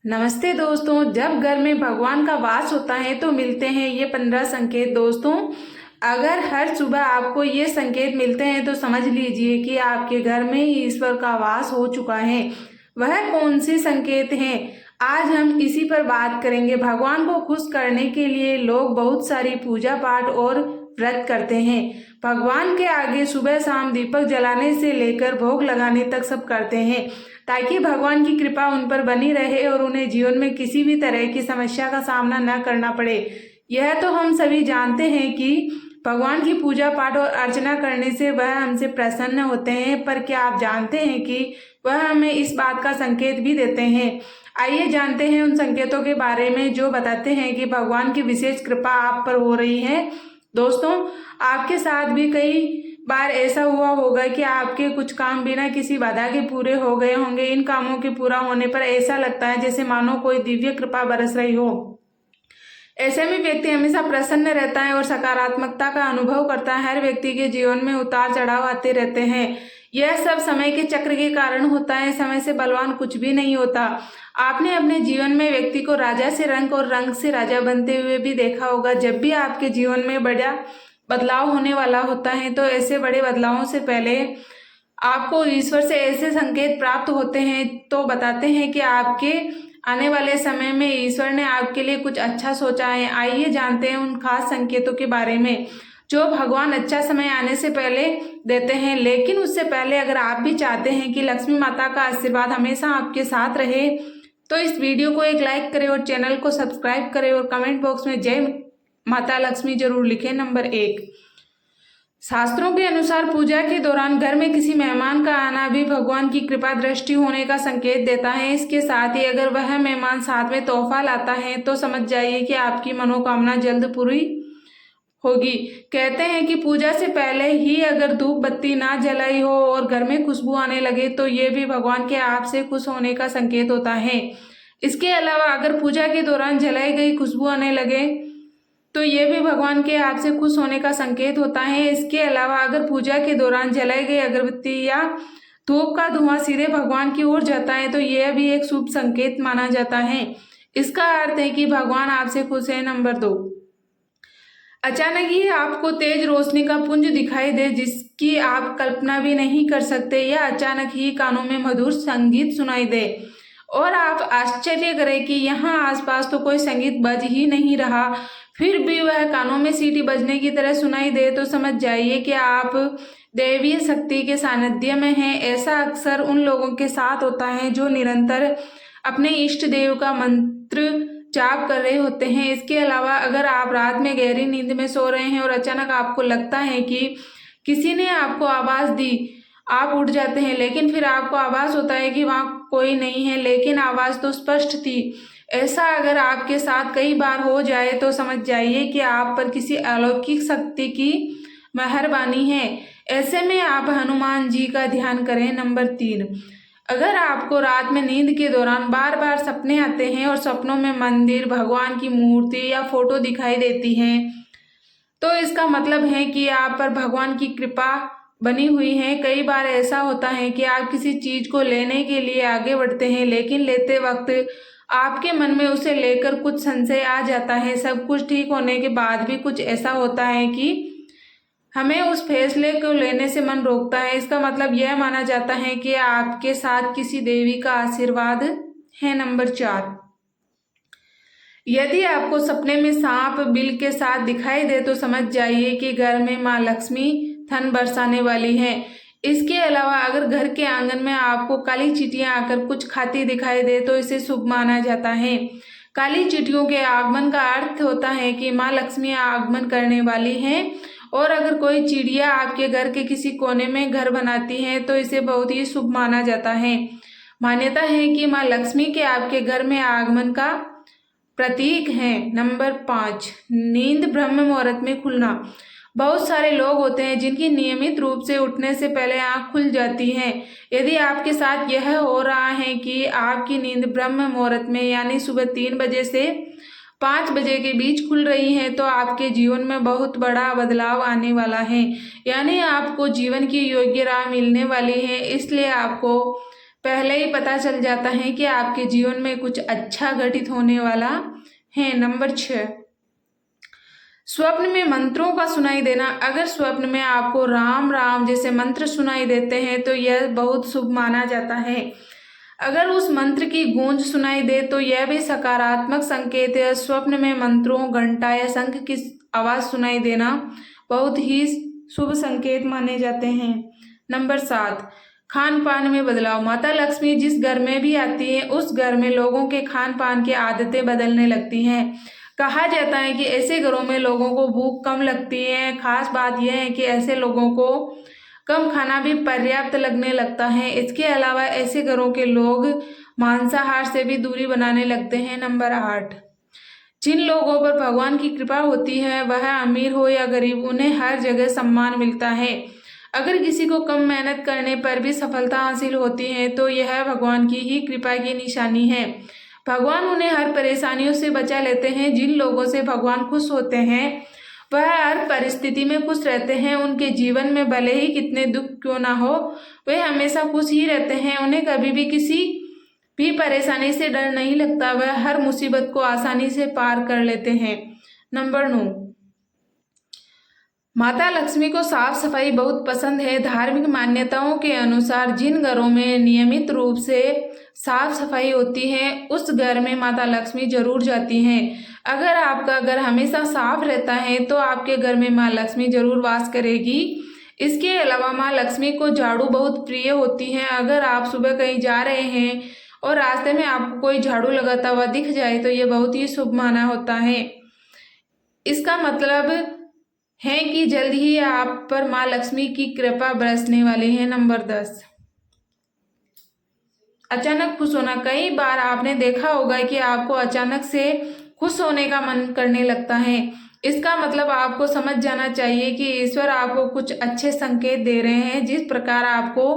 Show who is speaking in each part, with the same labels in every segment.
Speaker 1: नमस्ते दोस्तों। जब घर में भगवान का वास होता है तो मिलते हैं ये 15 संकेत। दोस्तों, अगर हर सुबह आपको ये संकेत मिलते हैं तो समझ लीजिए कि आपके घर में ईश्वर का वास हो चुका है। वह कौन से संकेत हैं, आज हम इसी पर बात करेंगे। भगवान को खुश करने के लिए लोग बहुत सारी पूजा पाठ और व्रत करते हैं। भगवान के आगे सुबह शाम दीपक जलाने से लेकर भोग लगाने तक सब करते हैं, ताकि भगवान की कृपा उन पर बनी रहे और उन्हें जीवन में किसी भी तरह की समस्या का सामना न करना पड़े। यह तो हम सभी जानते हैं कि भगवान की पूजा पाठ और अर्चना करने से वह हमसे प्रसन्न होते हैं, पर क्या आप जानते हैं कि वह हमें इस बात का संकेत भी देते हैं। आइए जानते हैं उन संकेतों के बारे में जो बताते हैं कि भगवान की विशेष कृपा आप पर हो रही है। दोस्तों, आपके साथ भी कई बार ऐसा हुआ होगा कि आपके कुछ काम बिना किसी बाधा के पूरे हो गए होंगे। इन कामों के पूरा होने पर ऐसा लगता है जैसे मानो कोई दिव्य कृपा बरस रही हो। ऐसे में व्यक्ति हमेशा प्रसन्न रहता है और सकारात्मकता का अनुभव करता है। हर व्यक्ति के जीवन में उतार चढ़ाव आते रहते हैं। यह सब समय के चक्र के कारण होता है। समय से बलवान कुछ भी नहीं होता। आपने अपने जीवन में व्यक्ति को राजा से रंक और रंक से राजा बनते हुए भी देखा होगा। जब भी आपके जीवन में बड़ा बदलाव होने वाला होता है तो ऐसे बड़े बदलावों से पहले आपको ईश्वर से ऐसे संकेत प्राप्त होते हैं तो बताते हैं कि आपके आने वाले समय में ईश्वर ने आपके लिए कुछ अच्छा सोचा है। आइए जानते हैं उन खास संकेतों के बारे में जो भगवान अच्छा समय आने से पहले देते हैं। लेकिन उससे पहले अगर आप भी चाहते हैं कि लक्ष्मी माता का आशीर्वाद हमेशा आपके साथ रहे तो इस वीडियो को एक लाइक करें और चैनल को सब्सक्राइब करें और कमेंट बॉक्स में जय माता लक्ष्मी जरूर लिखें। नंबर 1, शास्त्रों के अनुसार पूजा के दौरान घर में किसी मेहमान का आना भी भगवान की कृपा दृष्टि होने का संकेत देता है। इसके साथ ही अगर वह मेहमान साथ में तोहफा लाता है तो समझ जाइए कि आपकी मनोकामना जल्द पूरी होगी। कहते हैं कि पूजा से पहले ही अगर धूप बत्ती ना जलाई हो और घर में खुशबू आने लगे तो ये भी भगवान के आपसे खुश होने का संकेत होता है। इसके अलावा अगर पूजा के दौरान जलाई गई खुशबू आने लगे तो ये भी भगवान के आपसे खुश होने का संकेत होता है। इसके अलावा अगर पूजा के दौरान जलाई गई अगरबत्ती या धूप का धुआं सीधे भगवान की ओर जाता है तो यह भी एक शुभ संकेत माना जाता है। इसका अर्थ है कि भगवान आपसे खुश है। नंबर 2, अचानक ही आपको तेज रोशनी का पुंज दिखाई दे जिसकी आप कल्पना भी नहीं कर सकते, या अचानक ही कानों में मधुर संगीत सुनाई दे और आप आश्चर्य करें कि यहाँ आसपास तो कोई संगीत बज ही नहीं रहा, फिर भी वह कानों में सीटी बजने की तरह सुनाई दे तो समझ जाइए कि आप दैवीय शक्ति के सानिध्य में हैं। ऐसा अक्सर उन लोगों के साथ होता है जो निरंतर अपने इष्ट देव का मंत्र जाप कर रहे होते हैं। इसके अलावा अगर आप रात में गहरी नींद में सो रहे हैं और अचानक आपको लगता है कि किसी ने आपको आवाज दी, आप उठ जाते हैं लेकिन फिर आपको आभास होता है कि वहाँ कोई नहीं है, लेकिन आवाज तो स्पष्ट थी। ऐसा अगर आपके साथ कई बार हो जाए तो समझ जाइए कि आप पर किसी अलौकिक शक्ति की मेहरबानी है। ऐसे में आप हनुमान जी का ध्यान करें। नंबर 3, अगर आपको रात में नींद के दौरान बार बार सपने आते हैं और सपनों में मंदिर, भगवान की मूर्ति या फोटो दिखाई देती है तो इसका मतलब है कि आप पर भगवान की कृपा बनी हुई है। कई बार ऐसा होता है कि आप किसी चीज को लेने के लिए आगे बढ़ते हैं लेकिन लेते वक्त आपके मन में उसे लेकर कुछ संशय आ जाता है। सब कुछ ठीक होने के बाद भी कुछ ऐसा होता है कि हमें उस फैसले को लेने से मन रोकता है। इसका मतलब यह माना जाता है कि आपके साथ किसी देवी का आशीर्वाद है। नंबर 4, यदि आपको सपने में सांप बिल के साथ दिखाई दे तो समझ जाइए कि घर में माँ लक्ष्मी धन बरसाने वाली है। इसके अलावा अगर घर के आंगन में आपको काली चींटियां आकर कुछ खाती दिखाई दे तो इसे शुभ माना जाता है। काली चींटियों के आगमन का अर्थ होता है कि माँ लक्ष्मी आगमन करने वाली हैं। और अगर कोई चिड़िया आपके घर के किसी कोने में घर बनाती है तो इसे बहुत ही शुभ माना जाता है। मान्यता है कि माँ लक्ष्मी के आपके घर में आगमन का प्रतीक है। नंबर 5, नींद ब्रह्म मुहूर्त में खुलना। बहुत सारे लोग होते हैं जिनकी नियमित रूप से उठने से पहले आंख खुल जाती है। यदि आपके साथ यह हो रहा है कि आपकी नींद ब्रह्म मुहूर्त में यानी सुबह 3 बजे से 5 बजे के बीच खुल रही है तो आपके जीवन में बहुत बड़ा बदलाव आने वाला है, यानी आपको जीवन की योग्य राह मिलने वाली है। इसलिए आपको पहले ही पता चल जाता है कि आपके जीवन में कुछ अच्छा घटित होने वाला है। नंबर 6, स्वप्न में मंत्रों का सुनाई देना। अगर स्वप्न में आपको राम राम जैसे मंत्र सुनाई देते हैं तो यह बहुत शुभ माना जाता है। अगर उस मंत्र की गूंज सुनाई दे तो यह भी सकारात्मक संकेत है। स्वप्न में मंत्रों, घंटा या शंख की आवाज सुनाई देना बहुत ही शुभ संकेत माने जाते हैं। नंबर 7, खान पान में बदलाव। माता लक्ष्मी जिस घर में भी आती है उस घर में लोगों के खान पान की आदतें बदलने लगती हैं। कहा जाता है कि ऐसे घरों में लोगों को भूख कम लगती है। खास बात यह है कि ऐसे लोगों को कम खाना भी पर्याप्त लगने लगता है। इसके अलावा ऐसे घरों के लोग मांसाहार से भी दूरी बनाने लगते हैं। नंबर 8, जिन लोगों पर भगवान की कृपा होती है, वह अमीर हो या गरीब, उन्हें हर जगह सम्मान मिलता है। अगर किसी को कम मेहनत करने पर भी सफलता हासिल होती है तो यह भगवान की ही कृपा की निशानी है। भगवान उन्हें हर परेशानियों से बचा लेते हैं। जिन लोगों से भगवान खुश होते हैं वह हर परिस्थिति में खुश रहते हैं। उनके जीवन में भले ही कितने दुख क्यों ना हो, वे हमेशा खुश ही रहते हैं। उन्हें कभी भी किसी भी परेशानी से डर नहीं लगता। वह हर मुसीबत को आसानी से पार कर लेते हैं। नंबर 9, माता लक्ष्मी को साफ सफाई बहुत पसंद है। धार्मिक मान्यताओं के अनुसार जिन घरों में नियमित रूप से साफ सफाई होती है उस घर में माता लक्ष्मी जरूर जाती हैं। अगर आपका घर हमेशा साफ रहता है तो आपके घर में माँ लक्ष्मी जरूर वास करेगी। इसके अलावा माँ लक्ष्मी को झाड़ू बहुत प्रिय होती है। अगर आप सुबह कहीं जा रहे हैं और रास्ते में आपको कोई झाड़ू लगाता हुआ दिख जाए तो ये बहुत ही शुभ माना होता है। इसका मतलब है कि जल्द ही आप पर माँ लक्ष्मी की कृपा बरसने वाली है। नंबर 10, अचानक खुश होना। कई बार आपने देखा होगा कि आपको अचानक से खुश होने का मन करने लगता है। इसका मतलब आपको समझ जाना चाहिए कि ईश्वर आपको कुछ अच्छे संकेत दे रहे हैं। जिस प्रकार आपको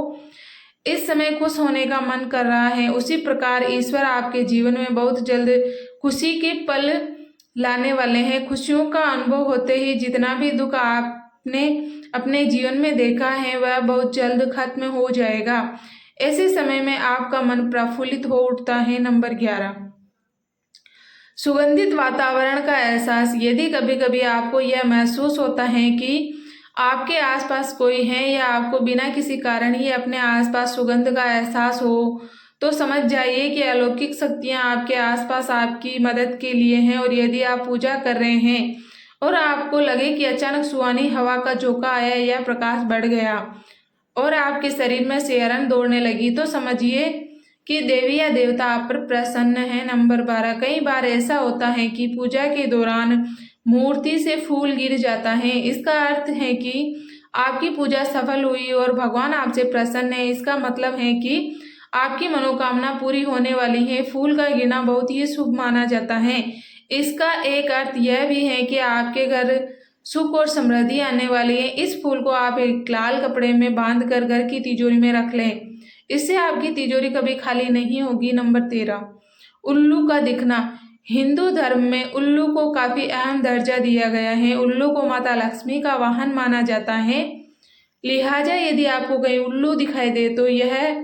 Speaker 1: इस समय खुश होने का मन कर रहा है उसी प्रकार ईश्वर आपके जीवन में बहुत जल्द खुशी के पल लाने वाले हैं। खुशियों का अनुभव होते ही जितना भी दुख आपने अपने जीवन में देखा है वह बहुत जल्द खत्म हो जाएगा। ऐसे समय में आपका मन प्रफुल्लित हो उठता है। नंबर 11, सुगंधित वातावरण का एहसास। यदि कभी कभी आपको यह महसूस होता है कि आपके आसपास कोई है या आपको बिना किसी कारण ही अपने आसपास सुगंध का एहसास हो तो समझ जाइए कि अलौकिक शक्तियां आपके आसपास आपकी मदद के लिए हैं। और यदि आप पूजा कर रहे हैं और आपको लगे कि अचानक सुहानी हवा का झोंका आया या प्रकाश बढ़ गया और आपके शरीर में सिहरन दौड़ने लगी तो समझिए कि देवी या देवता आप पर प्रसन्न है। नंबर 12, कई बार ऐसा होता है कि पूजा के दौरान मूर्ति से फूल गिर जाता है। इसका अर्थ है कि आपकी पूजा सफल हुई और भगवान आपसे प्रसन्न है। इसका मतलब है कि आपकी मनोकामना पूरी होने वाली है। फूल का गिरना बहुत ही शुभ माना जाता है। इसका एक अर्थ यह भी है कि आपके घर सुख और समृद्धि आने वाली है। इस फूल को आप एक लाल कपड़े में बांध कर घर की तिजोरी में रख लें। इससे आपकी तिजोरी कभी खाली नहीं होगी। नंबर 13, उल्लू का दिखना। हिंदू धर्म में उल्लू को काफी अहम दर्जा दिया गया है। उल्लू को माता लक्ष्मी का वाहन माना जाता है। लिहाजा यदि आपको कहीं उल्लू दिखाई दे तो यह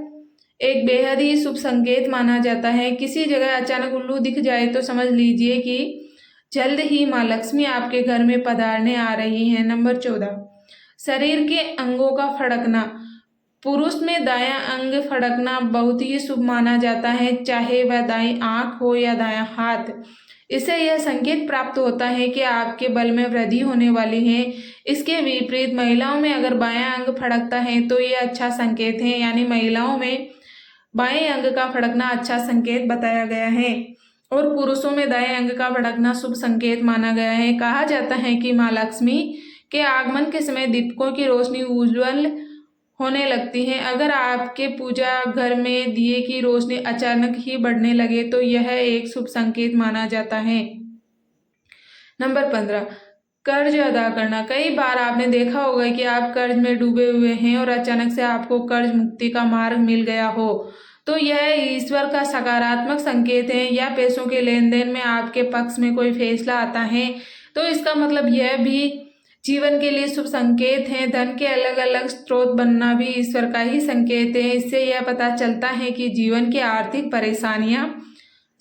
Speaker 1: एक बेहद ही शुभ संकेत माना जाता है। किसी जगह अचानक उल्लू दिख जाए तो समझ लीजिए कि जल्द ही माँ लक्ष्मी आपके घर में पधारने आ रही हैं। नंबर 14, शरीर के अंगों का फड़कना। पुरुष में दायां अंग फड़कना बहुत ही शुभ माना जाता है, चाहे वह दाईं आंख हो या दायां हाथ। इससे यह संकेत प्राप्त होता है कि आपके बल में वृद्धि होने वाली है। इसके विपरीत महिलाओं में अगर बायां अंग फड़कता है तो यह अच्छा संकेत है। यानी महिलाओं में बाएं अंग का फड़कना अच्छा संकेत बताया गया है और पुरुषों में दाएं अंग का फड़कना शुभ संकेत माना गया है। कहा जाता है कि माँ लक्ष्मी के आगमन के समय दीपकों की रोशनी उज्ज्वल होने लगती है। अगर आपके पूजा घर में दिए की रोशनी अचानक ही बढ़ने लगे तो यह एक शुभ संकेत माना जाता है। नंबर 15, कर्ज अदा करना। कई बार आपने देखा होगा कि आप कर्ज में डूबे हुए हैं और अचानक से आपको कर्ज मुक्ति का मार्ग मिल गया हो तो यह ईश्वर का सकारात्मक संकेत है। या पैसों के लेन देन में आपके पक्ष में कोई फैसला आता है तो इसका मतलब यह भी जीवन के लिए शुभ संकेत हैं। धन के अलग अलग स्रोत बनना भी ईश्वर का ही संकेत है। इससे यह पता चलता है कि जीवन की आर्थिक परेशानियां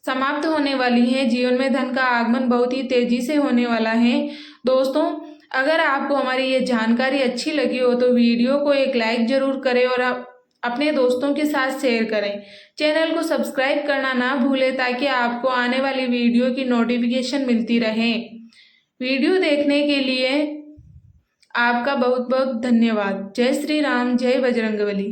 Speaker 1: समाप्त होने वाली हैं। जीवन में धन का आगमन बहुत ही तेजी से होने वाला है। दोस्तों, अगर आपको हमारी ये जानकारी अच्छी लगी हो तो वीडियो को एक लाइक जरूर करें और आप अपने दोस्तों के साथ शेयर करें। चैनल को सब्सक्राइब करना ना भूलें ताकि आपको आने वाली वीडियो की नोटिफिकेशन मिलती रहे। वीडियो देखने के लिए आपका बहुत बहुत धन्यवाद। जय श्री राम, जय बजरंगबली।